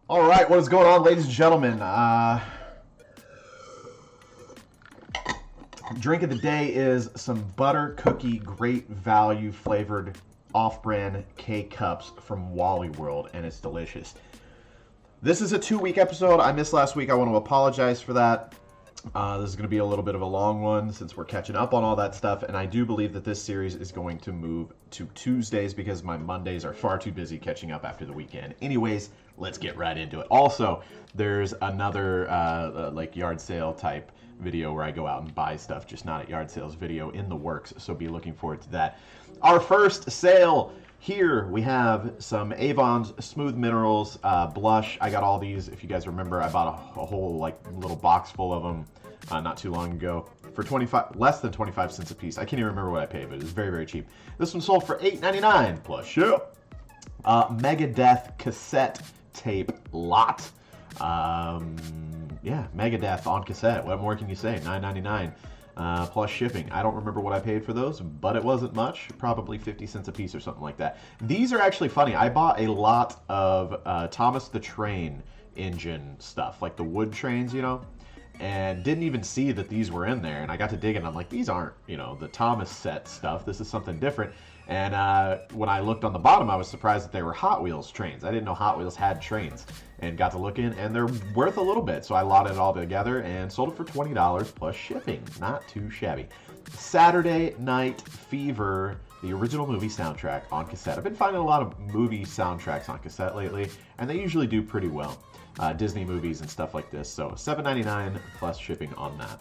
All right, what is going on, ladies and gentlemen? Drink of the day is some butter cookie, great value flavored off-brand K-Cups from Wally World, and it's delicious. This is a 2-week episode. I missed last week. I want to apologize for that. This is going to be a little bit of a long one since we're catching up on all that stuff, and I do believe that this series is going to move to Tuesdays because my Mondays are far too busy catching up after the weekend. Anyways, let's get right into it. Also, there's another like yard sale type video where I go out and buy stuff, just not at yard sales video in the works, so be looking forward to that. Our first sale. Here we have some Avon's Smooth Minerals blush. I got all these. If you guys remember, I bought a whole like little box full of them not too long ago for less than 25 cents a piece. I can't even remember what I paid, but it was very, very cheap. This one sold for $8.99 plus ship. Megadeth cassette tape lot. Yeah, Megadeth on cassette. What more can you say? $9.99. Plus shipping. I don't remember what I paid for those, but it wasn't much. Probably 50 cents a piece or something like that. These are actually funny. I bought a lot of Thomas the Train engine stuff, like the wood trains, you know, and didn't even see that these were in there. And I got to digging. I'm like, these aren't, you know, the Thomas set stuff. This is something different. And when I looked on the bottom, I was surprised that they were Hot Wheels trains. I didn't know Hot Wheels had trains, and got to look in, and they're worth a little bit. So I lotted it all together and sold it for $20 plus shipping. Not too shabby. Saturday Night Fever, the original movie soundtrack on cassette. I've been finding a lot of movie soundtracks on cassette lately, and they usually do pretty well. Disney movies and stuff like this. So $7.99 plus shipping on that.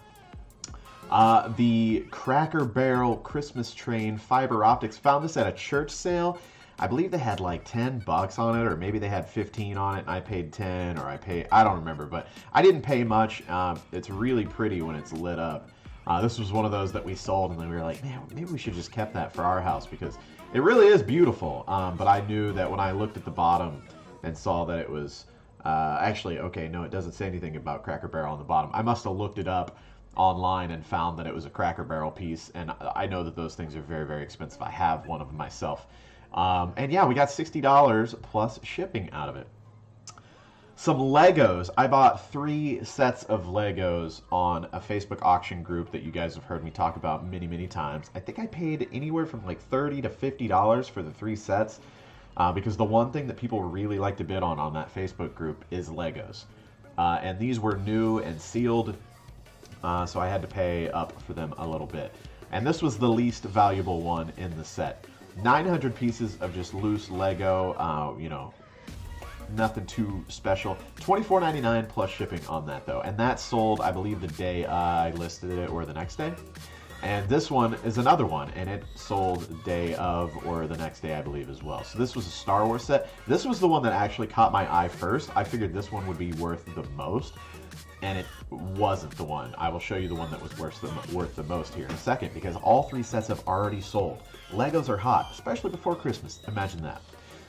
The Cracker Barrel Christmas Train fiber optics. Found this at a church sale. I believe they had like $10 on it, or maybe they had 15 on it, and I paid 10, or I don't remember, but I didn't pay much. It's really pretty when it's lit up. This was one of those that we sold, and then we were like, man, maybe we should just kept that for our house because it really is beautiful. But I knew that when I looked at the bottom and saw that it was actually, okay, no, it doesn't say anything about Cracker Barrel on the bottom. I must have looked it up online and found that it was a Cracker Barrel piece, and I know that those things are very, very expensive. I have one of them myself. And yeah, we got $60 plus shipping out of it. Some Legos. I bought 3 sets of Legos on a Facebook auction group that you guys have heard me talk about many, many times. I think I paid anywhere from like $30 to $50 for the 3 sets because the one thing that people really like to bid on that Facebook group is Legos. And these were new and sealed, so I had to pay up for them a little bit. And this was the least valuable one in the set. 900 pieces of just loose Lego, you know, nothing too special. $24.99 plus shipping on that, though. And that sold, I believe, the day I listed it or the next day. And this one is another one, and it sold the day of or the next day, I believe, as well. So this was a Star Wars set. This was the one that actually caught my eye first. I figured this one would be worth the most, and it wasn't the one. I will show you the one that was worth the most here in a second, because all 3 sets have already sold. Legos are hot, especially before Christmas. Imagine that.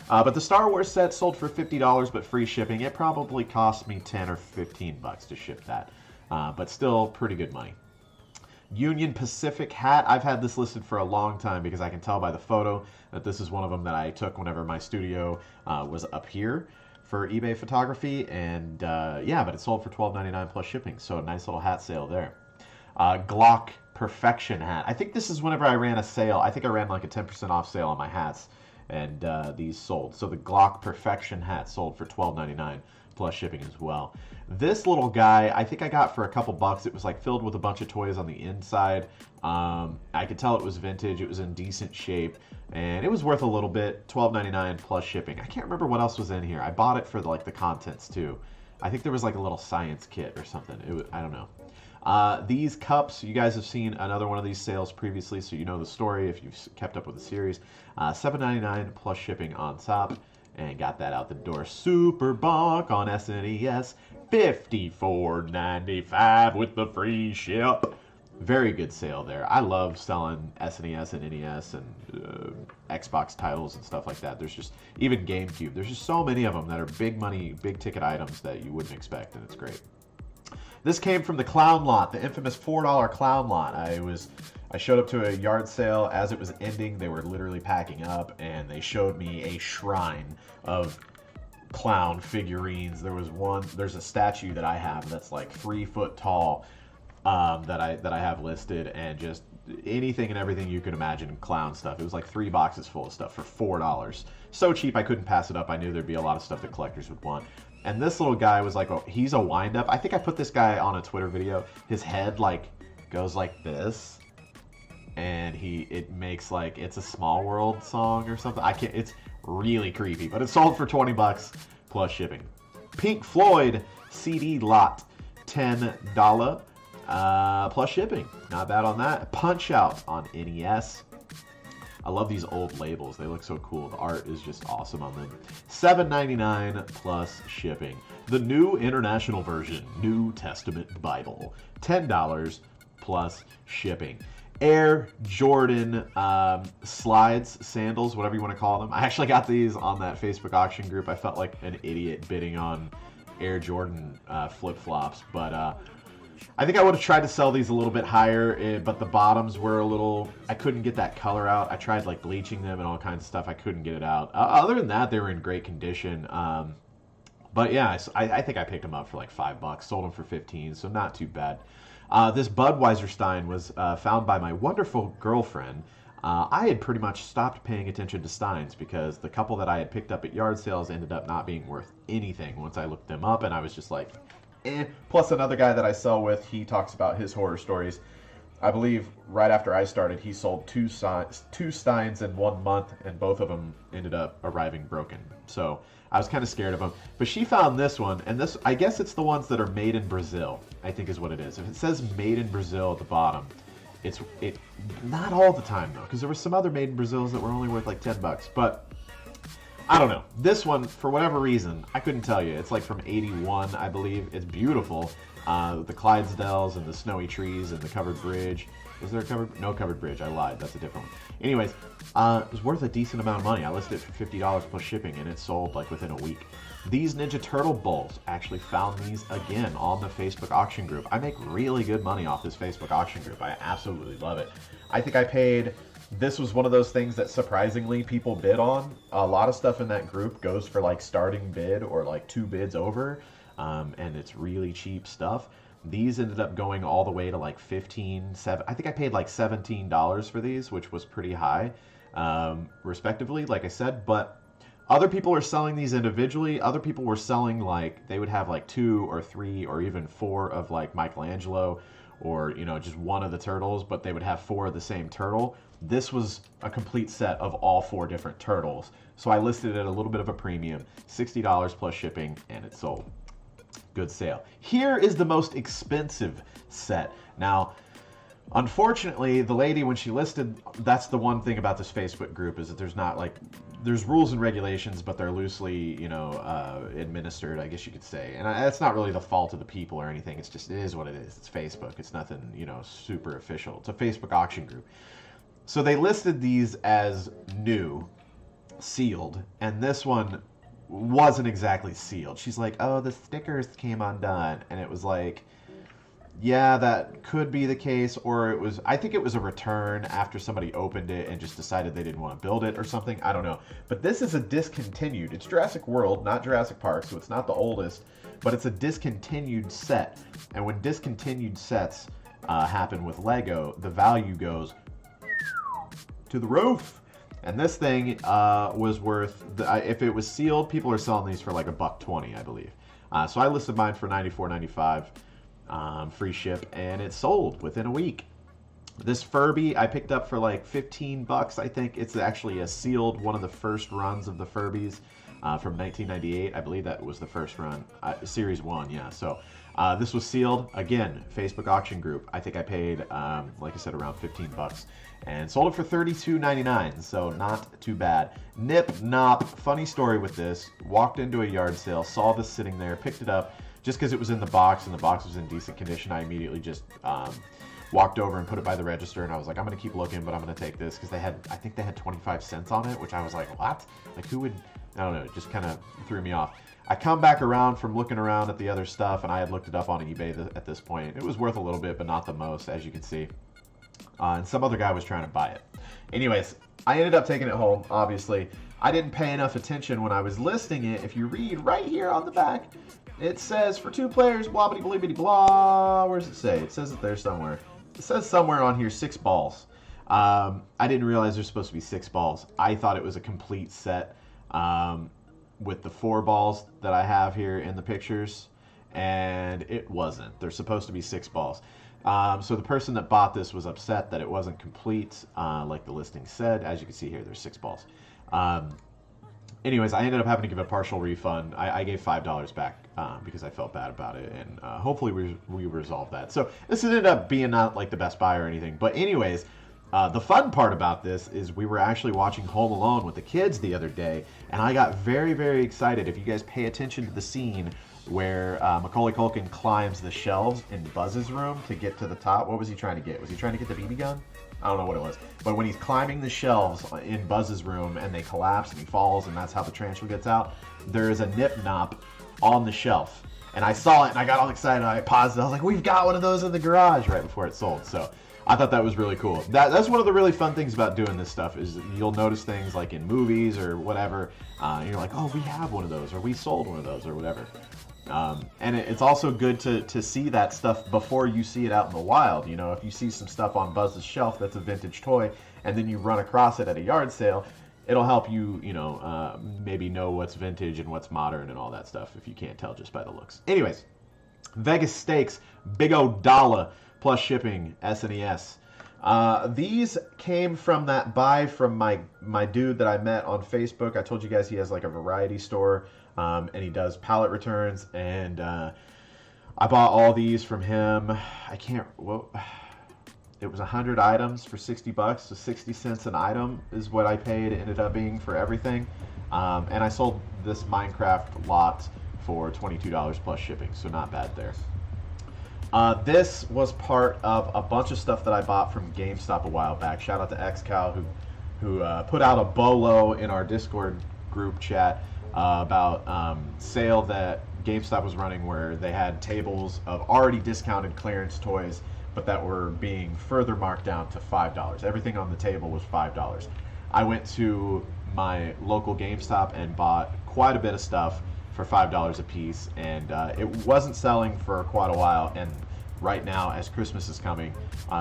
But the Star Wars set sold for $50, but free shipping. It probably cost me 10 or 15 bucks to ship that, but still pretty good money. Union Pacific hat. I've had this listed for a long time because I can tell by the photo that this is one of them that I took whenever my studio was up here for eBay photography, and yeah, but it sold for $12.99 plus shipping, so a nice little hat sale there. Glock Perfection hat. I think this is whenever I ran a sale. I think I ran like a 10% off sale on my hats, and these sold. So the Glock Perfection hat sold for $12.99 plus shipping as well. This little guy, I think I got for a couple bucks. It was like filled with a bunch of toys on the inside. I could tell it was vintage. It was in decent shape, and it was worth a little bit. $12.99 plus shipping. I can't remember what else was in here. I bought it for like the contents too. I think there was like a little science kit or something. I don't know. These cups, you guys have seen another one of these sales previously, so you know the story if you've kept up with the series. $7.99 plus shipping on top, and got that out the door. Super Bonk on SNES, $54.95 with the free ship. Very good sale there. I love selling SNES and NES and Xbox titles and stuff like that. There's just, even GameCube, there's just so many of them that are big money, big ticket items that you wouldn't expect, and it's great. This came from the Clown Lot, the infamous $4 Clown Lot. I showed up to a yard sale as it was ending. They were literally packing up, and they showed me a shrine of clown figurines. There's a statue that I have that's like 3 foot tall, that I have listed, and just anything and everything you can imagine clown stuff. It was like 3 boxes full of stuff for $4. So cheap I couldn't pass it up. I knew there'd be a lot of stuff that collectors would want. And this little guy was like, he's a wind up. I think I put this guy on a Twitter video. His head like goes like this, and it makes like It's a Small World song or something. It's really creepy, but it sold for $20 plus shipping. Pink Floyd CD lot, $10 plus shipping. Not bad on that. Punch Out on NES. I love these old labels. They look so cool. The art is just awesome on them. $7.99 plus shipping. The New International Version, New Testament Bible, $10 plus shipping. Air Jordan slides, sandals, whatever you want to call them. I actually got these on that Facebook auction group. I felt like an idiot bidding on Air Jordan flip-flops, but I think I would have tried to sell these a little bit higher, but the bottoms were I couldn't get that color out. I tried like bleaching them and all kinds of stuff. I couldn't get it out. Other than that, they were in great condition. But yeah, I think I picked them up for like $5. Sold them for 15, so not too bad. This Budweiser Stein was found by my wonderful girlfriend. I had pretty much stopped paying attention to Steins because the couple that I had picked up at yard sales ended up not being worth anything once I looked them up, and I was just like, Plus another guy that I sell with, he talks about his horror stories. I believe right after I started, he sold two Steins in 1 month, and both of them ended up arriving broken. So I was kind of scared of them. But she found this one, and this, I guess it's the ones that are made in Brazil, I think is what it is. If it says made in Brazil at the bottom, it's not all the time though, because there were some other made in Brazils that were only worth like $10. But I don't know. This one, for whatever reason, I couldn't tell you. It's like from '81, I believe. It's beautiful. The Clydesdales and the snowy trees and the covered bridge. Is there a covered? No covered bridge. I lied. That's a different one. Anyways, it was worth a decent amount of money. I listed it for $50 plus shipping, and it sold like within a week. These Ninja Turtle bowls, actually found these again on the Facebook auction group. I make really good money off this Facebook auction group. I absolutely love it. I think I paid... This was one of those things that surprisingly people bid on. A lot of stuff in that group goes for like starting bid or like 2 bids over, and it's really cheap stuff. These ended up going all the way to like I think I paid like $17 for these, which was pretty high, respectively, like I said. But other people are selling these individually. Other people were selling like, they would have like 2 or 3 or even 4 of like Michelangelo, or just one of the turtles, but they would have 4 of the same turtle. This was a complete set of all 4 different turtles, so I listed it at a little bit of a premium, $60 plus shipping, and it sold. Good sale. Here is the most expensive set. Now, unfortunately, the lady, when she listed, that's the one thing about this Facebook group, is that there's rules and regulations, but they're loosely, administered, I guess you could say. And that's not really the fault of the people or anything. It's just, it is what it is. It's Facebook. It's nothing, super official. It's a Facebook auction group. So they listed these as new, sealed, and this one wasn't exactly sealed. She's like, oh, the stickers came undone. And it was like, yeah, that could be the case, or I think it was a return after somebody opened it and just decided they didn't want to build it or something. I don't know. But this is a discontinued. It's Jurassic World, not Jurassic Park, so it's not the oldest, but it's a discontinued set. And when discontinued sets happen with Lego, the value goes to the roof. And this thing was worth, if it was sealed, people are selling these for like $1.20, I believe. So I listed mine for $94.95, free ship, and it sold within a week. This Furby I picked up for like $15, I think. It's actually a sealed, one of the first runs of the Furbies from 1998. I believe that was the first run, Series 1, yeah. So this was sealed, again, Facebook auction group. I think I paid, like I said, around $15. And sold it for $32.99, so not too bad. Nip Nop, funny story with this. Walked into a yard sale, saw this sitting there, picked it up. Just because it was in the box and the box was in decent condition, I immediately just walked over and put it by the register, and I was like, I'm going to keep looking, but I'm going to take this, because I think they had 25 cents on it, which I was like, what? Like, who would, I don't know, it just kind of threw me off. I come back around from looking around at the other stuff, and I had looked it up on eBay at this point. It was worth a little bit, but not the most, as you can see. And some other guy was trying to buy it. Anyways, I ended up taking it home, obviously. I didn't pay enough attention when I was listing it. If you read right here on the back, it says for 2 players, blah, blah, blah, blah, blah. Where does it say? It says it there somewhere. It says somewhere on here 6 balls. I didn't realize there's supposed to be 6 balls. I thought it was a complete set with the 4 balls that I have here in the pictures, and it wasn't. There's supposed to be 6 balls. So the person that bought this was upset that it wasn't complete, like the listing said. As you can see here, there's 6 balls. Anyways, I ended up having to give a partial refund. I gave $5 back because I felt bad about it, and hopefully we resolved that. So this ended up being not like the best buy or anything. But anyways, the fun part about this is we were actually watching Home Alone with the kids the other day, and I got very, very excited. If you guys pay attention to the scene where Macaulay Culkin climbs the shelves in Buzz's room to get to the top, what was he trying to get? Was he trying to get the BB gun? I don't know what it was. But when he's climbing the shelves in Buzz's room and they collapse and he falls and that's how the tarantula gets out, there is a nip nop on the shelf. And I saw it and I got all excited. I paused it. I was like, we've got one of those in the garage right before it sold. So I thought that was really cool. That's one of the really fun things about doing this stuff is you'll notice things like in movies or whatever. And you're like, oh, we have one of those or we sold one of those or whatever. And it's also good to see that stuff before you see it out in the wild. You know, if you see some stuff on Buzz's shelf that's a vintage toy, and then you run across it at a yard sale, it'll help you, maybe know what's vintage and what's modern and all that stuff if you can't tell just by the looks. Anyways, Vegas Steaks, big old dollar plus shipping, SNES. These came from that buy from my dude that I met on Facebook. I told you guys he has like a variety store. And he does pallet returns, and I bought all these from him. It was 100 items for $60, so 60 cents an item is what I paid. It ended up being for everything, and I sold this Minecraft lot for $22 plus shipping, so not bad there. This was part of a bunch of stuff that I bought from GameStop a while back. Shout out to XCal who put out a bolo in our Discord group chat about sale that GameStop was running where they had tables of already discounted clearance toys but that were being further marked down to $5. Everything on the table was $5. I went to my local GameStop and bought quite a bit of stuff for $5 a piece, and it wasn't selling for quite a while, and right now as Christmas is coming,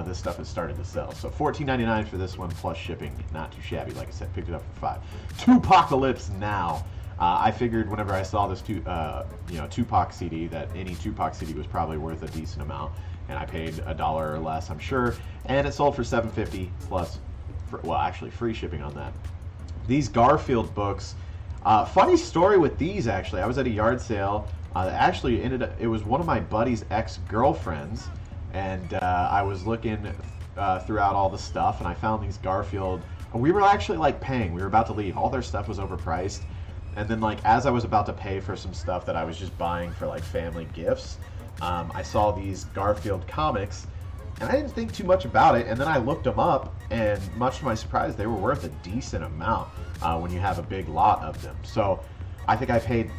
this stuff has started to sell. So $14.99 for this one plus shipping, not too shabby. Like I said, picked it up for $5. Tupacalypse Now. I figured whenever I saw this Tupac CD that any Tupac CD was probably worth a decent amount, and I paid $1 or less, I'm sure, and it sold for $7.50 plus, actually free shipping on that. These Garfield books, funny story with these actually. I was at a yard sale. It was one of my buddy's ex-girlfriends, and I was looking throughout all the stuff, and I found these Garfield. We were actually like paying. We were about to leave. All their stuff was overpriced. And then, like, as I was about to pay for some stuff that I was just buying for, like, family gifts, I saw these Garfield comics, and I didn't think too much about it. And then I looked them up, and much to my surprise, they were worth a decent amount when you have a big lot of them. So I think I paid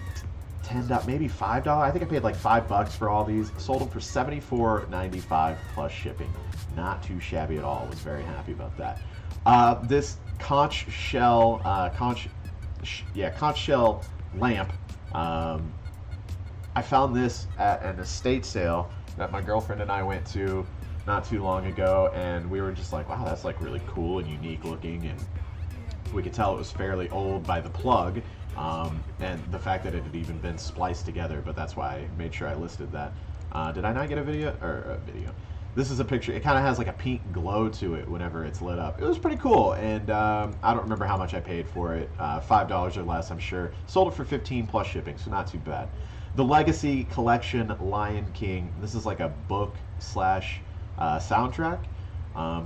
maybe $5. I think I paid like $5 for all these. Sold them for $74.95 plus shipping. Not too shabby at all. Was very happy about that. This conch shell lamp. I found this at an estate sale that my girlfriend and I went to not too long ago, and we were just like, wow, that's like really cool and unique looking, and we could tell it was fairly old by the plug, and the fact that it had even been spliced together, but that's why I made sure I listed that. Did I not get a video? This is a picture. It kind of has like a pink glow to it whenever it's lit up. It was pretty cool, and I don't remember how much I paid for it. $5 or less, I'm sure. Sold it for $15 plus shipping, so not too bad. The Legacy Collection Lion King. This is like a book / soundtrack.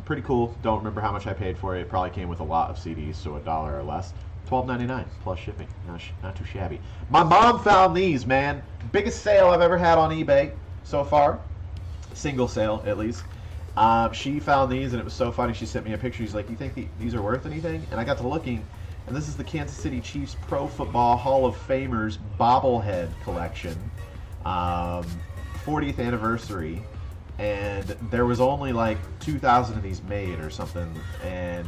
Pretty cool. Don't remember how much I paid for it. It probably came with a lot of CDs, so $1 or less. $12.99 plus shipping. Not too shabby. My mom found these, man. Biggest sale I've ever had on eBay so far. Single sale, at least. She found these, and it was so funny. She sent me a picture. She's like, you think these are worth anything? And I got to looking, and this is the Kansas City Chiefs Pro Football Hall of Famers bobblehead collection. 40th anniversary. And there was only like 2,000 of these made or something. And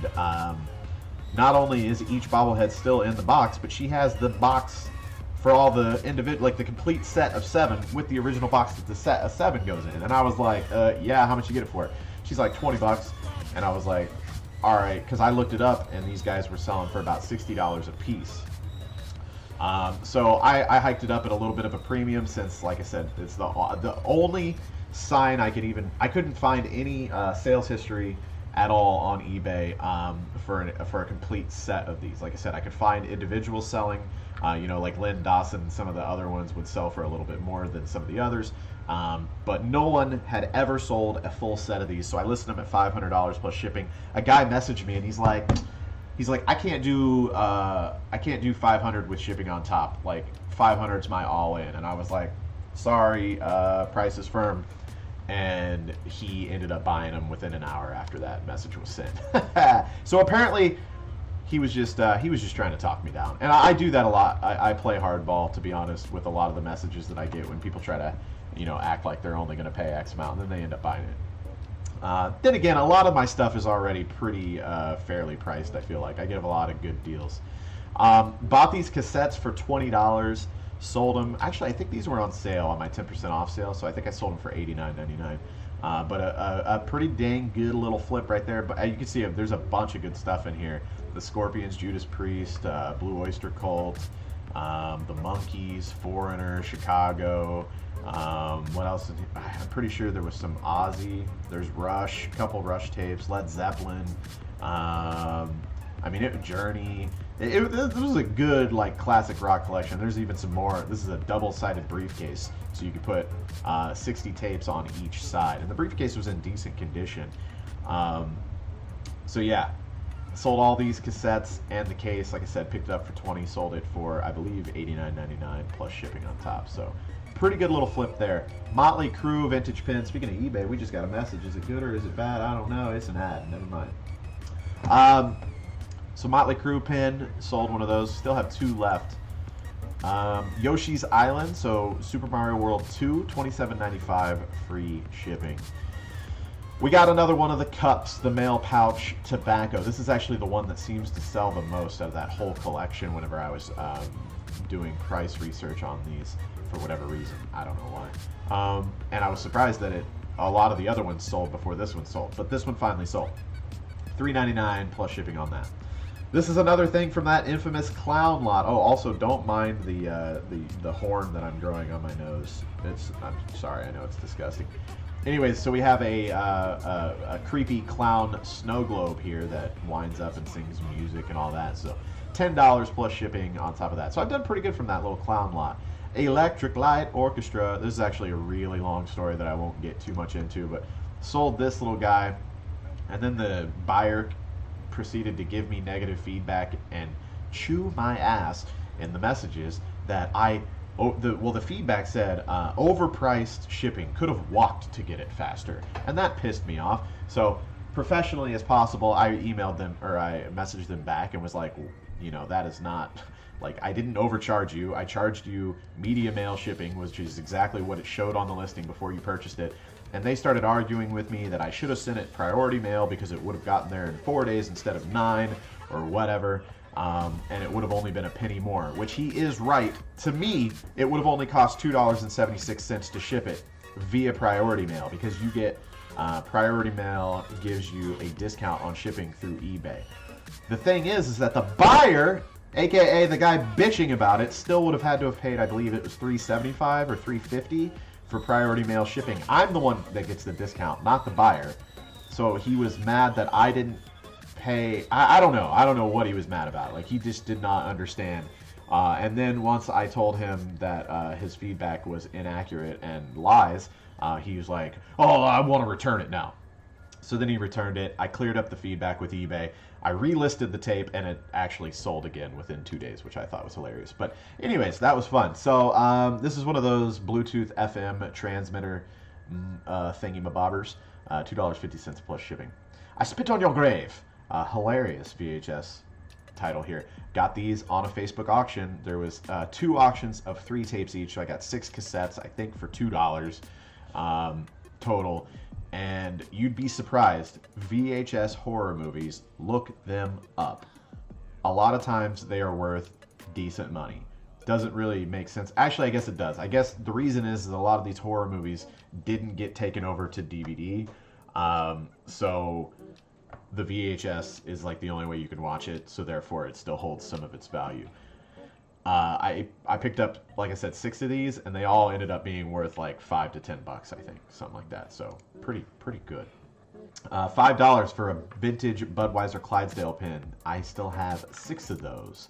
not only is each bobblehead still in the box, but she has the box for all the individual, like the complete set of 7 with the original box that the set of 7 goes in. And I was like, yeah, how much you get it for? She's like, $20. And I was like, all right, because I looked it up and these guys were selling for about $60 a piece. So I hiked it up at a little bit of a premium since, like I said, it's the only sign I couldn't find any sales history at all on eBay for a complete set of these. Like I said, I could find individuals selling, like Lynn Dawson and some of the other ones would sell for a little bit more than some of the others. But no one had ever sold a full set of these, so I listed them at $500 plus shipping. A guy messaged me and he's like, I can't do 500 with shipping on top. Like 500 is my all in. And I was like, sorry, price is firm. And he ended up buying them within an hour after that message was sent. So apparently he was just trying to talk me down, and I do that a lot. I play hardball, to be honest, with a lot of the messages that I get when people try to, act like they're only going to pay X amount, and then they end up buying it. Then again, a lot of my stuff is already pretty fairly priced. I feel like I give a lot of good deals. Bought these cassettes for $20. Sold them. Actually, I think these were on sale on my 10% off sale, so I think I sold them for $89.99. But a pretty dang good little flip right there. But you can see there's a bunch of good stuff in here. The Scorpions, Judas Priest, Blue Oyster Cult, the Monkees, Foreigner, Chicago. What else? I'm pretty sure there was some Ozzy. There's Rush, a couple Rush tapes, Led Zeppelin. Journey. It was a good, like, classic rock collection. There's even some more. This is a double-sided briefcase, so you could put 60 tapes on each side. And the briefcase was in decent condition. So yeah, sold all these cassettes and the case. Like I said, picked it up for $20, sold it for, I believe, $89.99 plus shipping on top. So pretty good little flip there. Motley Crue vintage pin. Speaking of eBay, we just got a message. Is it good or is it bad? I don't know. It's an ad. Never mind. So Motley Crue pin, sold one of those. Still have 2 left. Yoshi's Island, so Super Mario World 2, $27.95, free shipping. We got another one of the cups, the mail pouch tobacco. This is actually the one that seems to sell the most out of that whole collection whenever I was doing price research on these for whatever reason. I don't know why. And I was surprised that a lot of the other ones sold before this one sold, but this one finally sold. $3.99 plus shipping on that. This is another thing from that infamous clown lot. Oh, also don't mind the horn that I'm growing on my nose. I'm sorry, I know it's disgusting. Anyways, so we have a creepy clown snow globe here that winds up and sings music and all that. So $10 plus shipping on top of that. So I've done pretty good from that little clown lot. Electric Light Orchestra. This is actually a really long story that I won't get too much into, but sold this little guy, and then the buyer proceeded to give me negative feedback and chew my ass in the messages that the feedback said overpriced shipping, could have walked to get it faster, and that pissed me off. So professionally as possible, I emailed them, or I messaged them back and was like, that is not, like, I didn't overcharge you. I charged you media mail shipping, which is exactly what it showed on the listing before you purchased it. And they started arguing with me that I should have sent it priority mail because it would have gotten there in 4 days instead of 9 or whatever. And it would have only been a penny more, which he is right. To me, it would have only cost $2.76 to ship it via priority mail, because you get priority mail gives you a discount on shipping through eBay. The thing is that the buyer, aka the guy bitching about it, still would have had to have paid, I believe it was $3.75 or $3.50 for priority mail shipping. I'm the one that gets the discount, not the buyer. So he was mad that I didn't pay. I don't know what he was mad about. Like, he just did not understand. And then once I told him that his feedback was inaccurate and lies, he was like, oh, I want to return it now. So then he returned it. I cleared up the feedback with eBay. I relisted the tape, and it actually sold again within 2 days, which I thought was hilarious. But anyways, that was fun. So this is one of those Bluetooth FM transmitter thingy-mabobbers. $2.50 plus shipping. I Spit on Your Grave. Hilarious VHS title here. Got these on a Facebook auction. There was 2 auctions of 3 tapes each. So I got 6 cassettes, I think, for $2 total. And you'd be surprised. VHS horror movies, look them up. a lot of times they are worth decent money. Doesn't really make sense. Actually, I guess it does. I guess the reason is that a lot of these horror movies didn't get taken over to DVD. So the VHS is like the only way you can watch it, so therefore it still holds some of its value. I picked up, like I said, 6 of these, and they all ended up being worth like $5 to $10, I think, something like that. So pretty good. $5 for a vintage Budweiser Clydesdale pin. I still have 6 of those.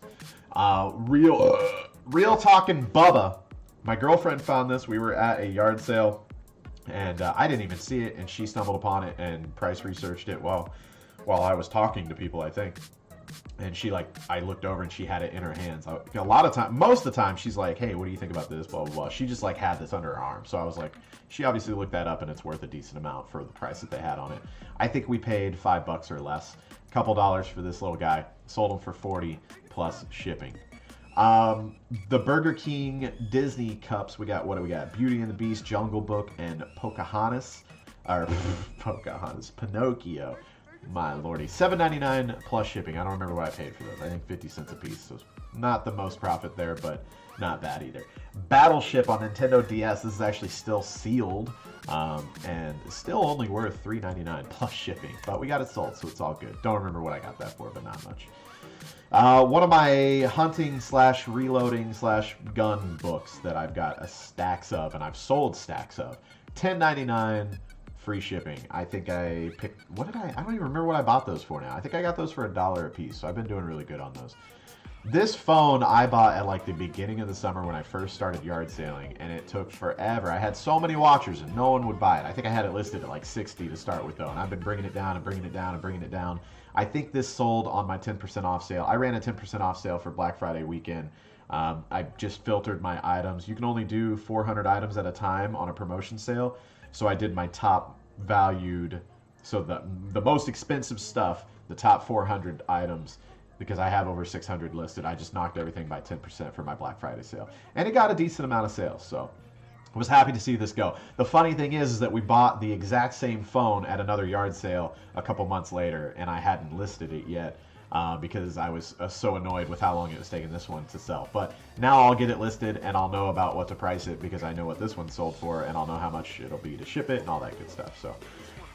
Real talking Bubba. My girlfriend found this. We were at a yard sale, and I didn't even see it, and she stumbled upon it and price researched it while I was talking to people, I think. And I looked over and she had it in her hands. A lot of time, most of the time, she's like, "Hey, what do you think about this?" Blah blah blah. She just had this under her arm. So I was like, she obviously looked that up, and it's worth a decent amount for the price that they had on it. I think we paid $5 or less. A couple dollars for this little guy. Sold him for 40 plus shipping. The Burger King Disney cups. What do we got? Beauty and the Beast, Jungle Book, and Pocahontas. Or Pocahontas, Pinocchio. My lordy. $7.99 plus shipping. I don't remember what I paid for those. I think 50 cents a piece. So not the most profit there, but not bad either. Battleship on Nintendo DS. This is actually still sealed. And still only worth $3.99 plus shipping. But we got it sold, so it's all good. Don't remember what I got that for, but not much. One of my hunting / reloading / gun books that I've got stacks of, and I've sold stacks of. $10.99 free shipping. I think I picked, I don't even remember what I bought those for now. I think I got those for $1 a piece, so I've been doing really good on those. This phone I bought at the beginning of the summer when I first started yard sailing, and it took forever. I had so many watchers and no one would buy it. I think I had it listed at 60 to start with though, and I've been bringing it down and bringing it down and bringing it down. I think this sold on my 10% off sale. I ran a 10% off sale for Black Friday weekend. I just filtered my items. You can only do 400 items at a time on a promotion sale. So I did my top valued, so the most expensive stuff, the top 400 items, because I have over 600 listed. I just knocked everything by 10% for my Black Friday sale. And it got a decent amount of sales, so I was happy to see this go. The funny thing is that we bought the exact same phone at another yard sale a couple months later, and I hadn't listed it yet. Because I was so annoyed with how long it was taking this one to sell. But now I'll get it listed and I'll know about what to price it because I know what this one sold for and I'll know how much it'll be to ship it and all that good stuff. So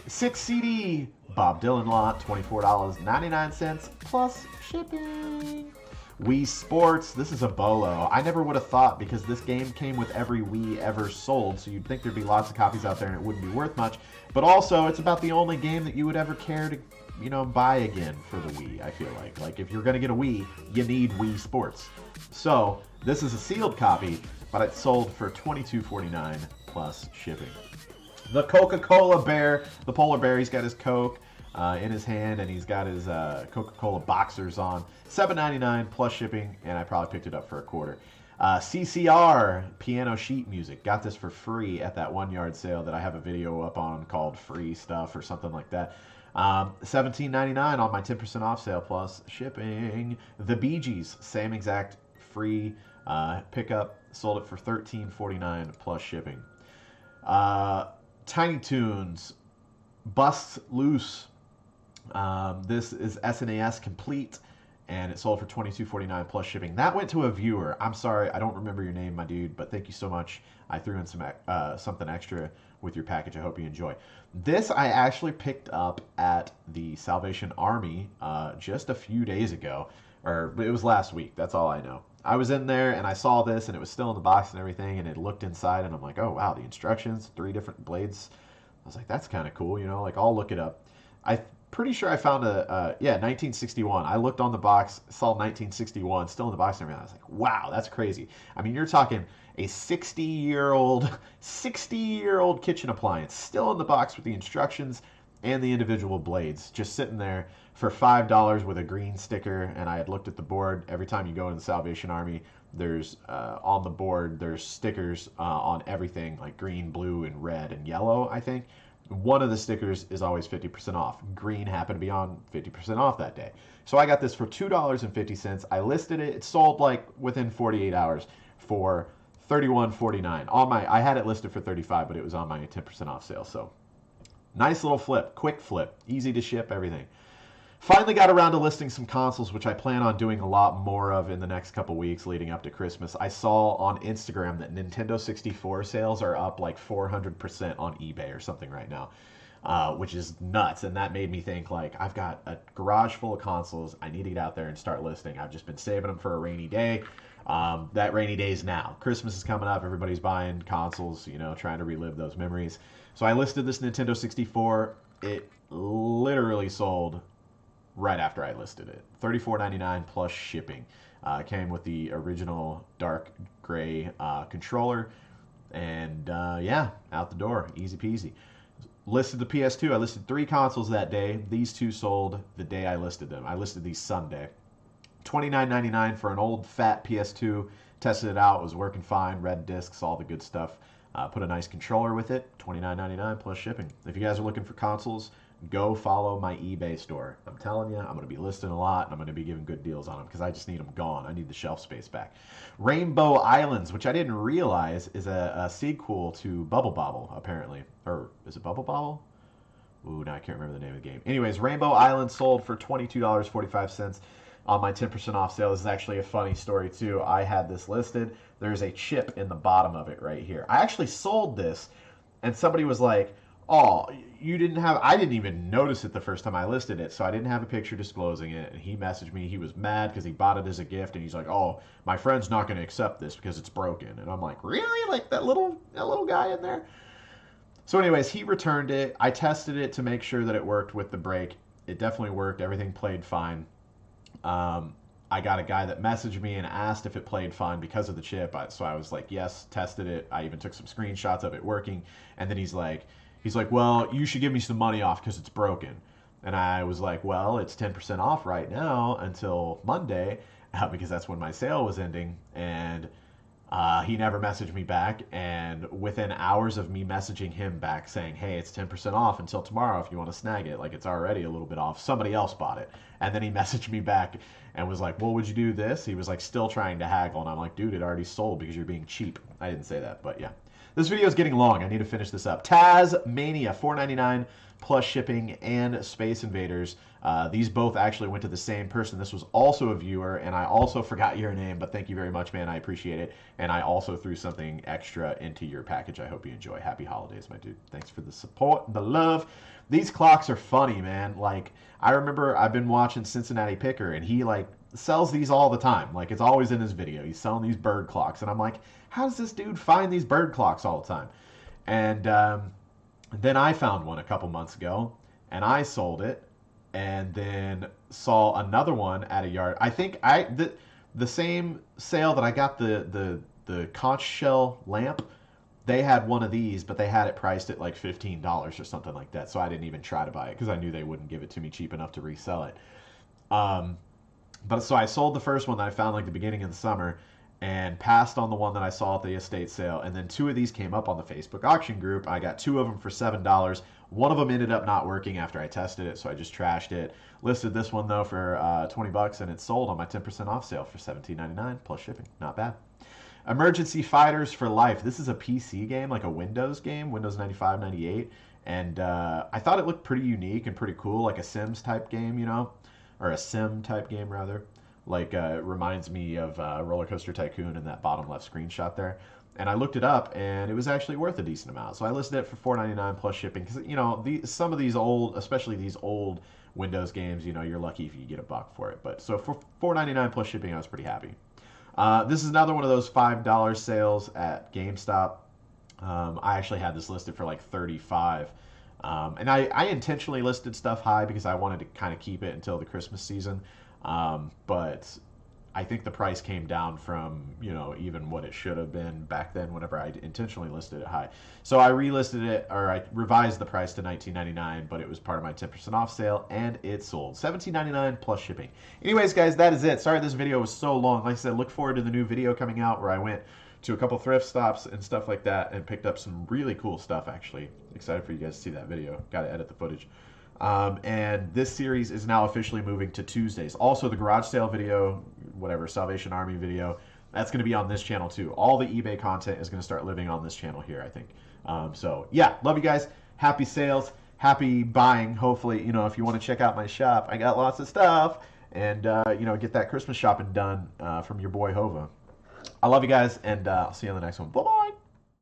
6 CD Bob Dylan lot, $24.99 plus shipping. Wii Sports, this is a bolo. I never would have thought, because this game came with every Wii ever sold, so you'd think there'd be lots of copies out there and it wouldn't be worth much. But also, it's about the only game that you would ever care to buy again for the Wii, I feel like. Like, if you're going to get a Wii, you need Wii Sports. So, this is a sealed copy, but it sold for $22.49 plus shipping. The Coca-Cola bear, the polar bear, he's got his Coke in his hand, and he's got his Coca-Cola boxers on. $7.99 plus shipping, and I probably picked it up for $0.25. CCR, piano sheet music. Got this for free at that one yard sale that I have a video up on called Free Stuff or something like that. $17.99 on my 10% off sale plus shipping. The Bee Gees, same exact free pickup. Sold it for $13.49 plus shipping. Tiny Toons, Bust Loose. This is SNES complete, and it sold for $22.49 plus shipping. That went to a viewer. I'm sorry, I don't remember your name, my dude, but thank you so much. I threw in some something extra with your package. I hope you enjoy. This I actually picked up at the Salvation Army just a few days ago, or it was last week. That's all I know. I was in there and I saw this, and it was still in the box and everything, and it looked inside, and I'm like, oh wow, the instructions, 3 different blades. I was like, that's kind of cool, I'll look it up. I'm pretty sure I found 1961. I looked on the box, saw 1961 still in the box and everything. I was like, wow, that's crazy. I mean, you're talking a 60-year-old kitchen appliance still in the box with the instructions and the individual blades, just sitting there for $5 with a green sticker. And I had looked at the board. Every time you go in the Salvation Army, there's on the board, there's stickers on everything, like green, blue, and red and yellow, I think. One of the stickers is always 50% off. Green happened to be on 50% off that day. So I got this for $2.50. I listed it. It sold within 48 hours for $31.49. I had it listed for $35, but it was on my 10% off sale. So nice little flip, quick flip, easy to ship, everything. Finally got around to listing some consoles, which I plan on doing a lot more of in the next couple weeks leading up to Christmas. I saw on Instagram that Nintendo 64 sales are up like 400% on eBay or something right now, which is nuts. And that made me think, like, I've got a garage full of consoles. I need to get out there and start listing. I've just been saving them for a rainy day. That rainy day is now. Christmas is coming up. Everybody's buying consoles, you know, trying to relive those memories. So I listed this Nintendo 64. It literally sold right after I listed it. $34.99 plus shipping. Came with the original dark gray controller. And yeah, out the door. Easy peasy. Listed the PS2. I listed 3 consoles that day. These 2 sold the day I listed them. I listed these Sunday. $29.99 for an old fat PS2. Tested it out. It was working fine. Red discs, all the good stuff. Put a nice controller with it. $29.99 plus shipping. If you guys are looking for consoles, go follow my eBay store. I'm telling you, I'm going to be listing a lot, and I'm going to be giving good deals on them because I just need them gone. I need the shelf space back. Rainbow Islands, which I didn't realize is a sequel to Bubble Bobble, apparently. Or is it Bubble Bobble? Ooh, now I can't remember the name of the game. Anyways, Rainbow Islands sold for $22.45 on my 10% off sale. This is actually a funny story, too. I had this listed. There's a chip in the bottom of it right here. I actually sold this, and somebody was like, oh, you didn't have, I didn't even notice it the first time I listed it, so I didn't have a picture disclosing it, and he messaged me. He was mad because he bought it as a gift, and he's like, oh, my friend's not going to accept this because it's broken. And I'm like, really? Like that little guy in there? So anyways, he returned it. I tested it to make sure that it worked with the brake. It definitely worked. Everything played fine. I got a guy that messaged me and asked if it played fine because of the chip. So I was like, yes, tested it. I even took some screenshots of it working. And then he's like, well, you should give me some money off because it's broken. And I was like, well, it's 10% off right now until Monday because that's when my sale was ending. And he never messaged me back. And within hours of me messaging him back saying, hey, it's 10% off until tomorrow if you want to snag it, like it's already a little bit off, somebody else bought it. And then he messaged me back and was like, well, would you do this? He was like still trying to haggle. And I'm like, dude, it already sold because you're being cheap. I didn't say that, but yeah. This video is getting long. I need to finish this up. Tasmania, $4.99 plus shipping, and Space Invaders. These both actually went to the same person. This was also a viewer, and I also forgot your name, but thank you very much, man. I appreciate it. And I also threw something extra into your package. I hope you enjoy. Happy holidays, my dude. Thanks for the support, the love. These clocks are funny, man. Like, I remember I've been watching Cincinnati Picker, and he, like, sells these all the time. Like, it's always in his video. He's selling these bird clocks, and I'm like, how does this dude find these bird clocks all the time? And then I found one a couple months ago, and I sold it, and then saw another one at a yard. I think the same sale that I got the conch shell lamp, they had one of these, but they had it priced at like $15 or something like that. So I didn't even try to buy it because I knew they wouldn't give it to me cheap enough to resell it. But so I sold the first one that I found like the beginning of the summer and passed on the one that I saw at the estate sale. And then 2 of these came up on the Facebook auction group. I got 2 of them for $7. One of them ended up not working after I tested it, so I just trashed it. Listed this one though for $20, and it sold on my 10% off sale for $17.99 plus shipping. Not bad. Emergency Fighters for Life. This is a PC game, like a Windows game, Windows 95, 98. And I thought it looked pretty unique and pretty cool, like a Sims type game, you know, or a Sim type game rather. Like it reminds me of Roller Coaster Tycoon in that bottom left screenshot there. And I looked it up, and it was actually worth a decent amount. So I listed it for $4.99 plus shipping because, you know, some of these old, especially these old Windows games, you know, you're lucky if you get a buck for it. But so for $4.99 plus shipping, I was pretty happy. This is another one of those $5 sales at GameStop. I actually had this listed for like $35. And I intentionally listed stuff high because I wanted to kind of keep it until the Christmas season. But I think the price came down from, you know, even what it should have been back then whenever I intentionally listed it high. So I relisted it, or I revised the price to $19.99, but it was part of my 10% off sale, and it sold $17.99 plus shipping. Anyways, guys, that is it. Sorry this video was so long. Like I said, look forward to the new video coming out where I went to a couple thrift stops and stuff like that and picked up some really cool stuff, actually. Excited for you guys to see that video. Got to edit the footage. And this series is now officially moving to Tuesdays. Also, the garage sale video, whatever, Salvation Army video, that's going to be on this channel too. All the eBay content is going to start living on this channel here, I think. So, yeah, love you guys. Happy sales. happy buying. Hopefully, if you want to check out my shop, I got lots of stuff, and get that Christmas shopping done from your boy Hova. I love you guys, and I'll see you on the next one. Bye bye.